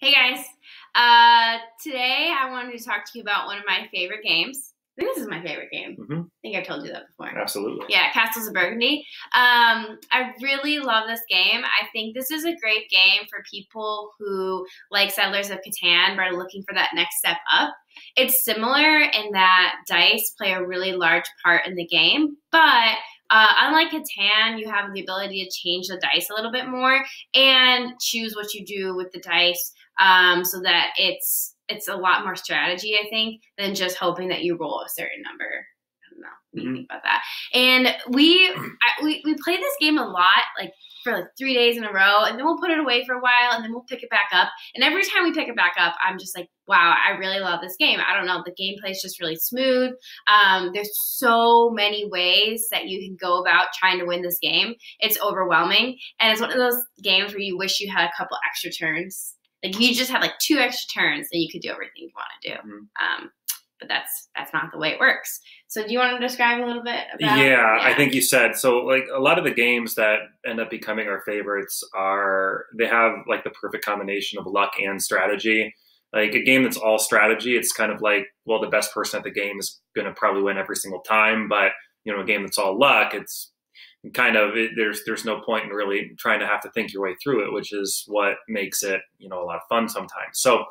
Hey guys, today I wanted to talk to you about one of my favorite games. I think this is my favorite game. I think I've told you that before. Absolutely. Yeah, Castles of Burgundy. I really love this game. I think this is a great game for people who like Settlers of Catan but are looking for that next step up. It's similar in that dice play a really large part in the game, but unlike Catan, you have the ability to change the dice a little bit more and choose what you do with the dice, so that it's a lot more strategy, I think, than just hoping that you roll a certain number. I don't know what you think about that. And we play this game a lot, like for like 3 days in a row, and then we'll put it away for a while, and then we'll pick it back up. And every time we pick it back up, I'm just like, wow, I really love this game. I don't know, the gameplay is just really smooth. There's so many ways that you can go about trying to win this game. It's overwhelming, and it's one of those games where you wish you had a couple extra turns. Like you just have like 2 extra turns, and you could do everything you want to do. But that's not the way it works. So do you want to describe a little bit about? Yeah, I think you said, so like a lot of the games that end up becoming our favorites they have like the perfect combination of luck and strategy. Like a game that's all strategy, it's kind of like, well, the best person at the game is going to probably win every single time. But, you know, a game that's all luck, it's kind of, there's no point in really trying to have to think your way through it, which is what makes it, you know, a lot of fun sometimes. So,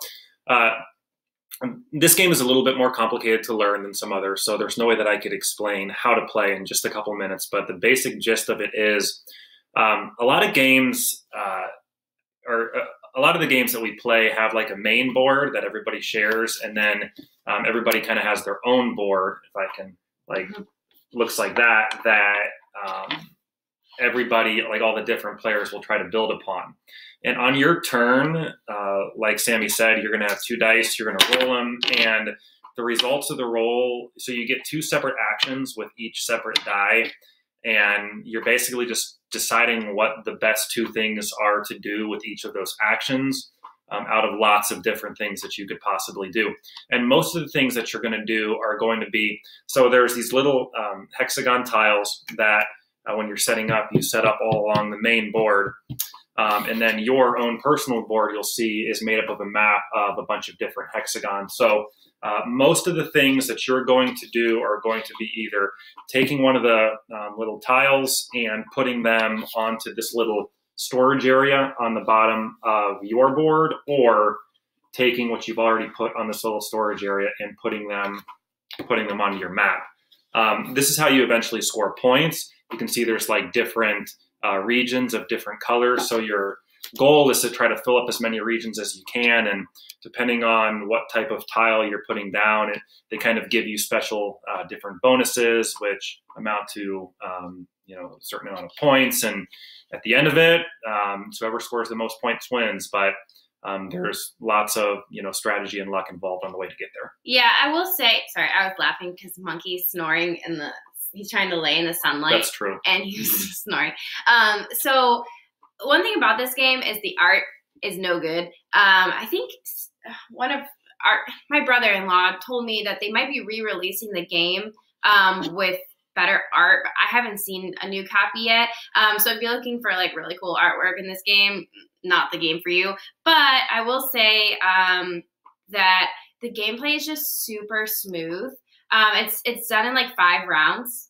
this game is a little bit more complicated to learn than some others, so there's no way that I could explain how to play in just a couple minutes, but the basic gist of it is a lot of games, a lot of the games that we play have like a main board that everybody shares, and then everybody kind of has their own board, if I can, like, looks like that, everybody, like all the different players will try to build upon. And on your turn, like Sammy said, you're going to have 2 dice, you're going to roll them, and the results of the roll, so you get 2 separate actions with each separate die, and you're basically just deciding what the best 2 things are to do with each of those actions out of lots of different things that you could possibly do. And most of the things that you're going to do are going to be, so there's these little hexagon tiles that when you're setting up, you set up all along the main board. And then your own personal board, you'll see, is made up of a map of a bunch of different hexagons. So most of the things that you're going to do are going to be either taking one of the little tiles and putting them onto this little storage area on the bottom of your board, or taking what you've already put on this little storage area and putting them onto your map. This is how you eventually score points. You can see there's like different regions of different colors. So your goal is to try to fill up as many regions as you can. And depending on what type of tile you're putting down, they kind of give you special different bonuses, which amount to you know, a certain amount of points. And at the end of it, so whoever scores the most points wins. But there's lots of, you know, strategy and luck involved on the way to get there. Yeah, I will say, sorry, I was laughing because Monkey's snoring in the, he's trying to lay in the sunlight. That's true. And he's snoring. So one thing about this game is the art is no good. I think my brother-in-law told me that they might be re-releasing the game with better art, but I haven't seen a new copy yet. So if you're looking for like really cool artwork in this game, not the game for you. But I will say that the gameplay is just super smooth. It's done in like 5 rounds.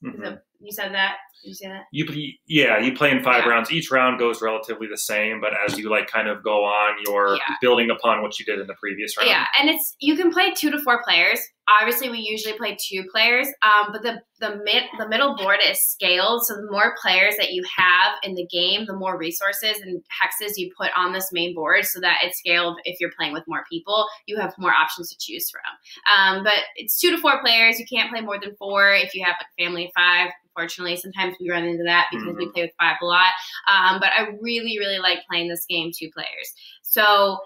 You said that? Did you say that? You play in 5 rounds. Each round goes relatively the same, but as you like kind of go on, you're building upon what you did in the previous round. Yeah, and you can play 2 to 4 players. Obviously, we usually play 2 players, but the middle board is scaled, so the more players that you have in the game, the more resources and hexes you put on this main board, so that it's scaled. If you're playing with more people, you have more options to choose from. But it's 2 to 4 players. You can't play more than 4 if you have a family of 5. Unfortunately, sometimes we run into that because we play with 5 a lot. But I really, really like playing this game 2 players. So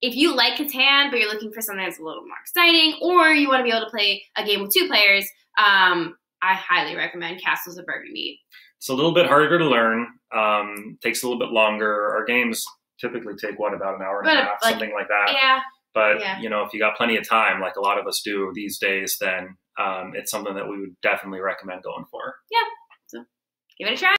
if you like Catan, but you're looking for something that's a little more exciting, or you want to be able to play a game with 2 players, I highly recommend Castles of Burgundy. It's a little bit harder to learn. Takes a little bit longer. Our games typically take, about an hour and a half, something like that. Yeah. But, you know, if you got plenty of time, like a lot of us do these days, then it's something that we would definitely recommend going for. Yeah. So give it a try.